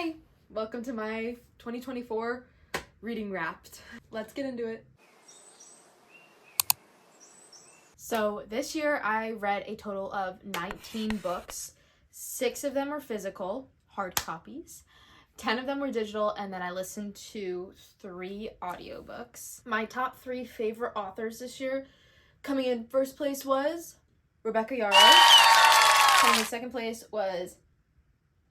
Hi! Welcome to my 2024 Reading Wrapped. Let's get into it. So this year I read a total of 19 books. 6 of them were physical, hard copies. 10 of them were digital, and then I listened to 3 audiobooks. My top 3 favorite authors this year, coming in first place was Rebecca Yarros. Coming in second place was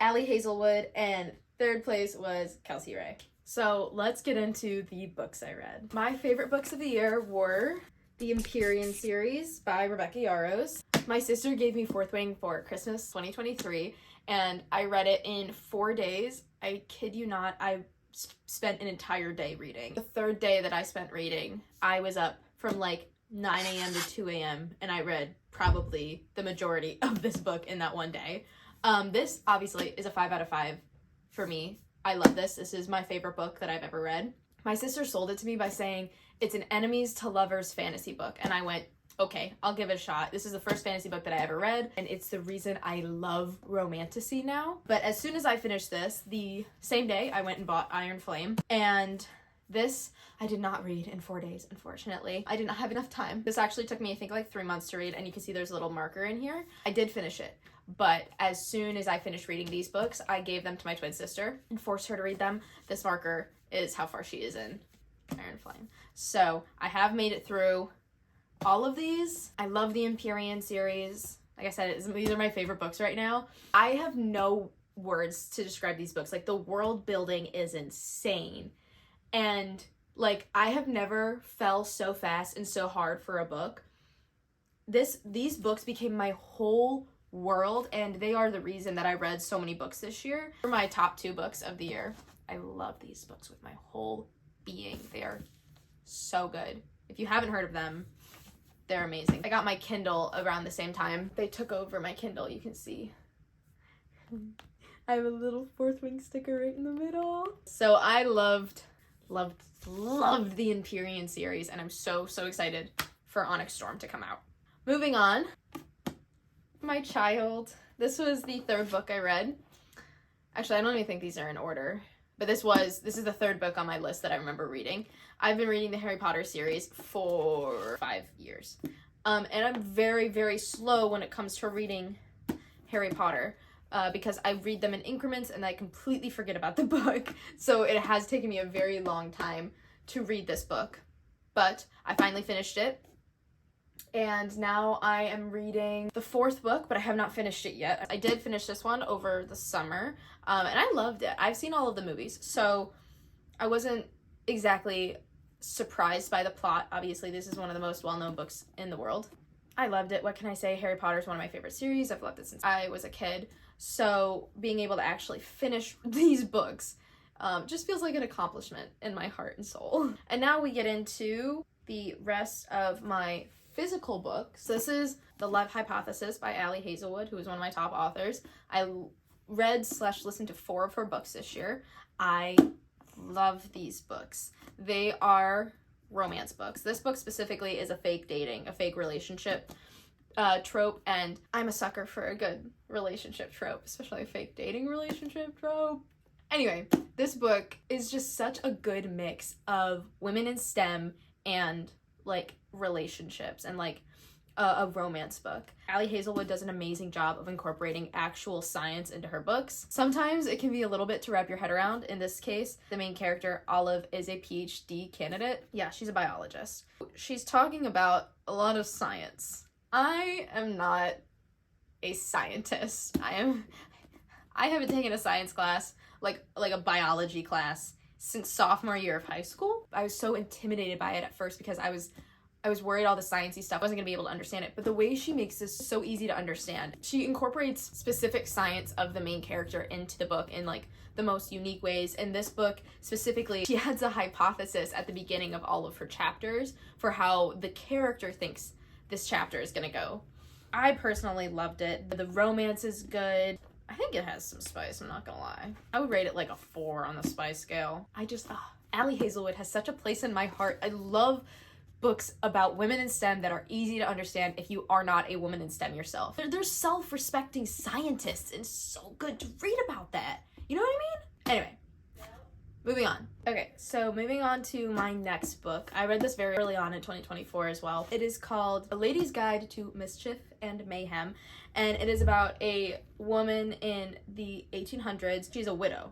Ali Hazelwood, and third place was Kelsie Rae. So let's get into the books I read. My favorite books of the year were the Empyrean series by Rebecca Yarros. My sister gave me Fourth Wing for Christmas 2023, and I read it in 4 days. I kid you not, I spent an entire day reading. The third day that I spent reading, I was up from like 9 a.m. to 2 a.m. and I read probably the majority of this book in that one day. This obviously is a 5 out of 5 for me. I love this. This is my favorite book that I've ever read. My sister sold it to me by saying it's an enemies to lovers fantasy book, and I went, okay, I'll give it a shot. This is the first fantasy book that I ever read, and it's the reason I love romantasy now. But as soon as I finished this, the same day I went and bought Iron Flame, and this I did not read in 4 days, unfortunately. I did not have enough time. This actually took me, I think, like 3 months to read, and you can see there's a little marker in here. I did finish it, but as soon as I finished reading these books, I gave them to my twin sister and forced her to read them. This marker is how far she is in Iron Flame. So I have made it through all of these. I love the Empyrean series. Like I said, these are my favorite books right now. I have no words to describe these books. Like, the world building is insane. And like, I have never fell so fast and so hard for a book. These books became my whole world, and they are the reason that I read so many books this year. For my top 2 books of the year, I love these books with my whole being. They are so good. If you haven't heard of them, they're amazing. I got my Kindle around the same time. They took over my Kindle, you can see. I have a little Fourth Wing sticker right in the middle. So I loved the Empyrean series, and I'm so excited for Onyx Storm to come out. Moving on, My Child. This was the 3rd book I read. Actually, I don't even think these are in order, but this is the 3rd book on my list that I remember reading. I've been reading the Harry Potter series for 5 years. And I'm very slow when it comes to reading Harry Potter. Because I read them in increments and I completely forget about the book. So it has taken me a very long time to read this book. But I finally finished it. And now I am reading the 4th book, but I have not finished it yet. I did finish this one over the summer, and I loved it. I've seen all of the movies, so I wasn't exactly surprised by the plot. Obviously, this is one of the most well-known books in the world. I loved it. What can I say? Harry Potter is one of my favorite series. I've loved it since I was a kid. So being able to actually finish these books just feels like an accomplishment in my heart and soul. And now we get into the rest of my physical books. This is The Love Hypothesis by Ali Hazelwood, who is one of my top authors. I read/listened to 4 of her books this year. I love these books. They are romance books. This book specifically is a fake dating, a fake relationship trope, and I'm a sucker for a good relationship trope, especially a fake dating relationship trope. Anyway, this book is just such a good mix of women in STEM and like relationships and like a romance book. Ali Hazelwood does an amazing job of incorporating actual science into her books. Sometimes it can be a little bit to wrap your head around. In this case, the main character, Olive, is a PhD candidate. Yeah, she's a biologist. She's talking about a lot of science. I am not a scientist. I haven't taken a science class, like a biology class, since sophomore year of high school. I was so intimidated by it at first because I was worried all the sciencey stuff wasn't gonna be able to understand it, but the way she makes this so easy to understand. She incorporates specific science of the main character into the book in like the most unique ways. In this book specifically, she adds a hypothesis at the beginning of all of her chapters for how the character thinks this chapter is gonna go. I personally loved it. The romance is good. I think it has some spice, I'm not gonna lie. I would rate it like a 4 on the spice scale. Ali Hazelwood has such a place in my heart. I love books about women in STEM that are easy to understand if you are not a woman in STEM yourself. They're self-respecting scientists, and it's so good to read about that. You know what I mean? Anyway, moving on. Okay, so moving on to my next book. I read this very early on in 2024 as well. It is called A Lady's Guide to Mischief and Mayhem, and it is about a woman in the 1800s. She's a widow,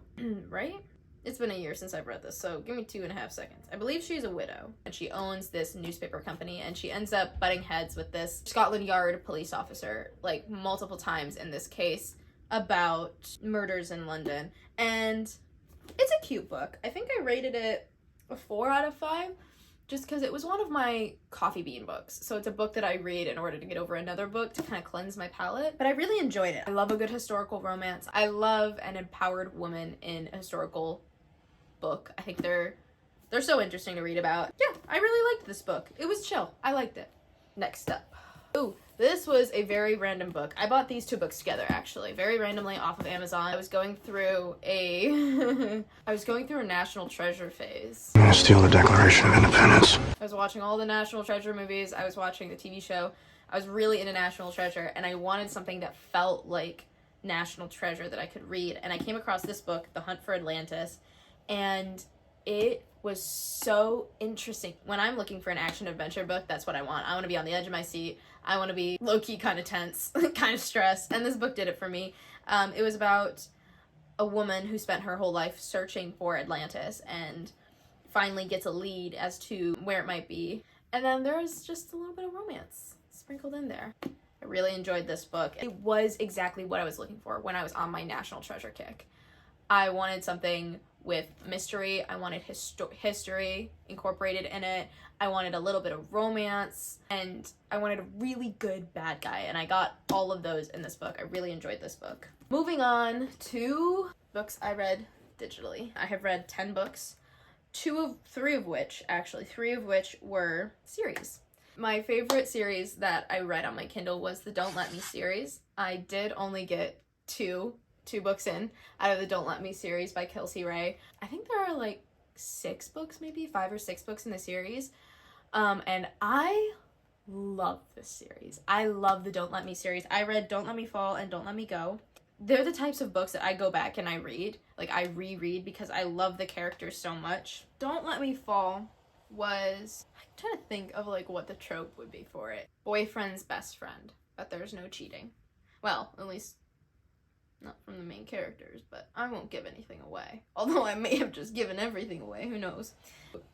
right? It's been a year since I've read this, so give me 2.5 seconds. I believe she's a widow, and she owns this newspaper company, and she ends up butting heads with this Scotland Yard police officer, like, multiple times in this case about murders in London. And it's a cute book. I think I rated it a 4 out of 5, just because it was one of my coffee bean books. So it's a book that I read in order to get over another book to kind of cleanse my palate. But I really enjoyed it. I love a good historical romance. I love an empowered woman in a historical book. I think they're so interesting to read about. Yeah, I really liked this book. It was chill. I liked it. Next up. Ooh, this was a very random book. I bought these 2 books together, actually, very randomly off of Amazon. I was going through a National Treasure phase. I'm gonna steal the Declaration of Independence. I was watching all the National Treasure movies. I was watching the TV show. I was really into National Treasure, and I wanted something that felt like National Treasure that I could read. And I came across this book, The Hunt for Atlantis, and it was so interesting. When I'm looking for an action-adventure book, that's what I want. I want to be on the edge of my seat. I want to be low-key kind of tense, kind of stressed, and this book did it for me. It was about a woman who spent her whole life searching for Atlantis and finally gets a lead as to where it might be. And then there's just a little bit of romance sprinkled in there. I really enjoyed this book. It was exactly what I was looking for when I was on my National Treasure kick. I wanted something with mystery. I wanted history incorporated in it. I wanted a little bit of romance, and I wanted a really good bad guy, and I got all of those in this book. I really enjoyed this book. Moving on to books I read digitally. I have read 10 books, three of which were series. My favorite series that I read on my Kindle was the Don't Let Me series. I did only get two books in out of the Don't Let Me series by Kelsie Rae. I think there are like 6 books, maybe 5 or 6 books in the series. And I love this series. I love the Don't Let Me series. I read Don't Let Me Fall and Don't Let Me Go. They're the types of books that I go back and I read. Like, I reread because I love the characters so much. Don't Let Me Fall was... I'm trying to think of, like, what the trope would be for it. Boyfriend's best friend, but there's no cheating. Well, at least... not from the main characters, but I won't give anything away. Although I may have just given everything away, who knows.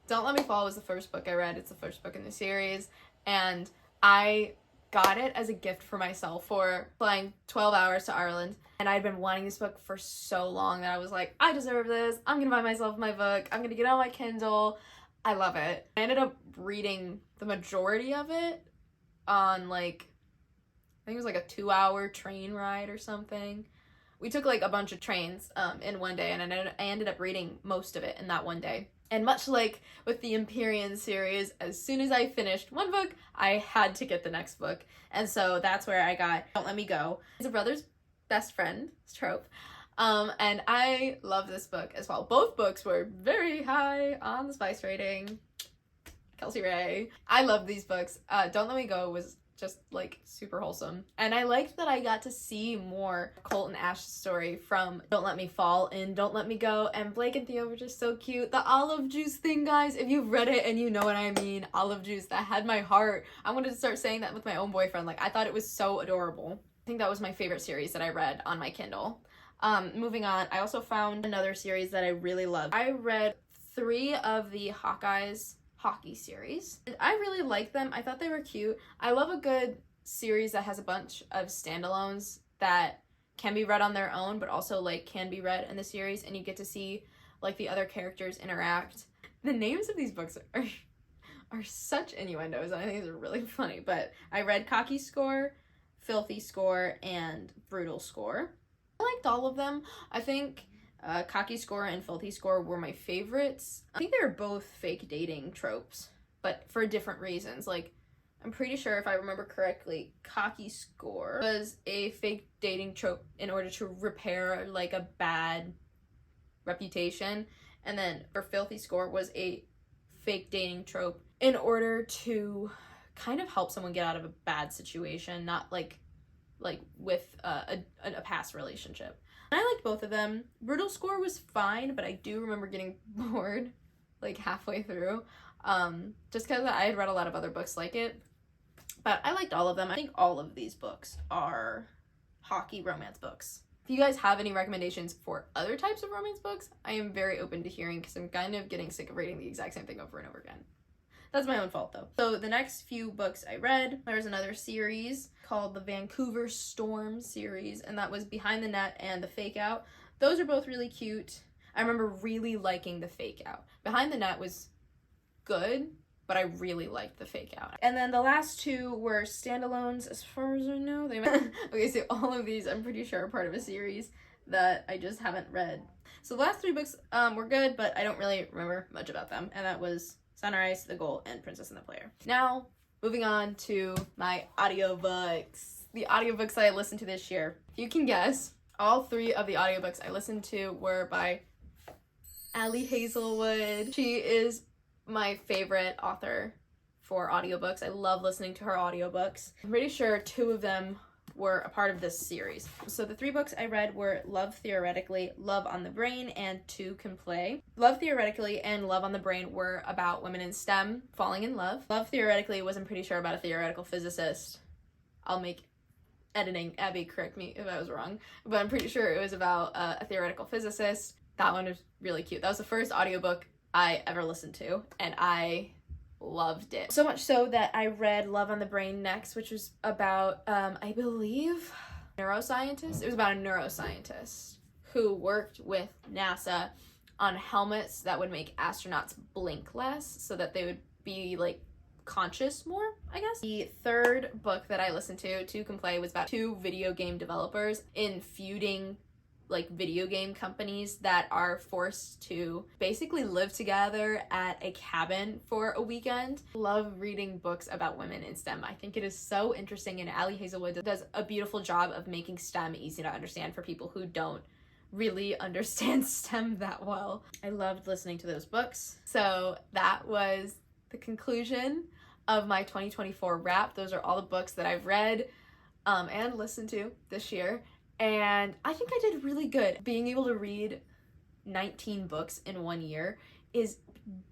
Don't Let Me Fall was the first book I read. It's the first book in the series, and I got it as a gift for myself for flying 12 hours to Ireland, and I'd been wanting this book for so long that I was like, I deserve this. I'm gonna buy myself my book. I'm gonna get it on my Kindle. I love it. I ended up reading the majority of it on, like, I think it was like a 2-hour train ride or something. We took like a bunch of trains in one day, and I ended up reading most of it in that one day. And much like with the Empyrean series, as soon as I finished one book, I had to get the next book. And so that's where I got Don't Let Me Go. It's a brother's best friend trope. And I love this book as well. Both books were very high on the spice rating. Kelsie Rae. I love these books. Don't Let Me Go was just like super wholesome, and I liked that I got to see more Colt and Ash's story from Don't Let Me Fall and Don't Let Me Go. And Blake and Theo were just so cute. The olive juice thing, guys, if you've read it and you know what I mean, olive juice, that had my heart. I wanted to start saying that with my own boyfriend. Like, I thought it was so adorable. I think that was my favorite series that I read on my Kindle. Moving on, I also found another series that I really loved. I read 3 of the Hawkeye's hockey series. I really liked them. I thought they were cute. I love a good series that has a bunch of standalones that can be read on their own, but also like can be read in the series, and you get to see like the other characters interact. The names of these books are such innuendos, and I think they're really funny. But I read Cocky Score, Filthy Score, and Brutal Score. I liked all of them. I think Cocky Score and Filthy Score were my favorites. I think they were both fake dating tropes, but for different reasons. Like, I'm pretty sure if I remember correctly, Cocky Score was a fake dating trope in order to repair like a bad reputation, and then for Filthy Score was a fake dating trope in order to kind of help someone get out of a bad situation, not like like with a past relationship. And I liked both of them. Brutal Score was fine, but I do remember getting bored like halfway through, just because I had read a lot of other books like it. But I liked all of them. I think all of these books are hockey romance books. If you guys have any recommendations for other types of romance books, I am very open to hearing, because I'm kind of getting sick of reading the exact same thing over and over again. That's my own fault, though. So the next few books I read, there was another series called the Vancouver Storm series, and that was Behind the Net and The Fake Out. Those are both really cute. I remember really liking The Fake Out. Behind the Net was good, but I really liked The Fake Out. And then the last two were standalones, as far as I know. Okay, so all of these I'm pretty sure are part of a series that I just haven't read. So the last three books were good, but I don't really remember much about them, and that was Sunrise, The Goal, and Princess and the Player. Now, moving on to my audiobooks. The audiobooks that I listened to this year. If you can guess, all three of the audiobooks I listened to were by Ali Hazelwood. She is my favorite author for audiobooks. I love listening to her audiobooks. I'm pretty sure two of them were a part of this series. So the three books I read were Love Theoretically, Love on the Brain, and Two Can Play. Love Theoretically and Love on the Brain were about women in STEM falling in love. Love Theoretically was, I'm pretty sure, about a theoretical physicist. I'll make editing Abby correct me if I was wrong, but I'm pretty sure it was about a theoretical physicist. That one was really cute. That was the first audiobook I ever listened to, and I loved it. So much so that I read Love on the Brain next, which was about, I believe, neuroscientist. It was about a neuroscientist who worked with NASA on helmets that would make astronauts blink less so that they would be, like, conscious more, I guess. The third book that I listened to, Two Can Play, was about two video game developers in feuding like video game companies that are forced to basically live together at a cabin for a weekend. Love reading books about women in STEM. I think it is so interesting, and Ali Hazelwood does a beautiful job of making STEM easy to understand for people who don't really understand STEM that well. I loved listening to those books. So that was the conclusion of my 2024 wrap. Those are all the books that I've read and listened to this year. And I think I did really good. Being able to read 19 books in 1 year is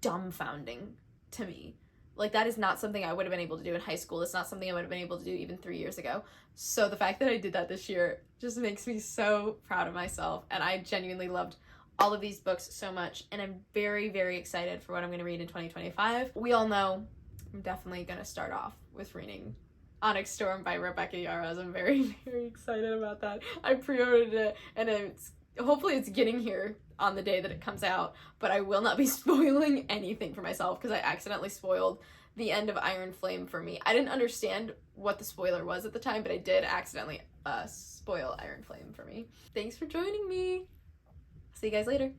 dumbfounding to me. Like, that is not something I would have been able to do in high school. It's not something I would have been able to do even 3 years ago. So the fact that I did that this year just makes me so proud of myself. And I genuinely loved all of these books so much. And I'm very, very excited for what I'm going to read in 2025. We all know I'm definitely going to start off with reading Onyx Storm by Rebecca Yarros. I'm very, very excited about that. I pre-ordered it, and hopefully it's getting here on the day that it comes out, but I will not be spoiling anything for myself because I accidentally spoiled the end of Iron Flame for me. I didn't understand what the spoiler was at the time, but I did accidentally spoil Iron Flame for me. Thanks for joining me. See you guys later.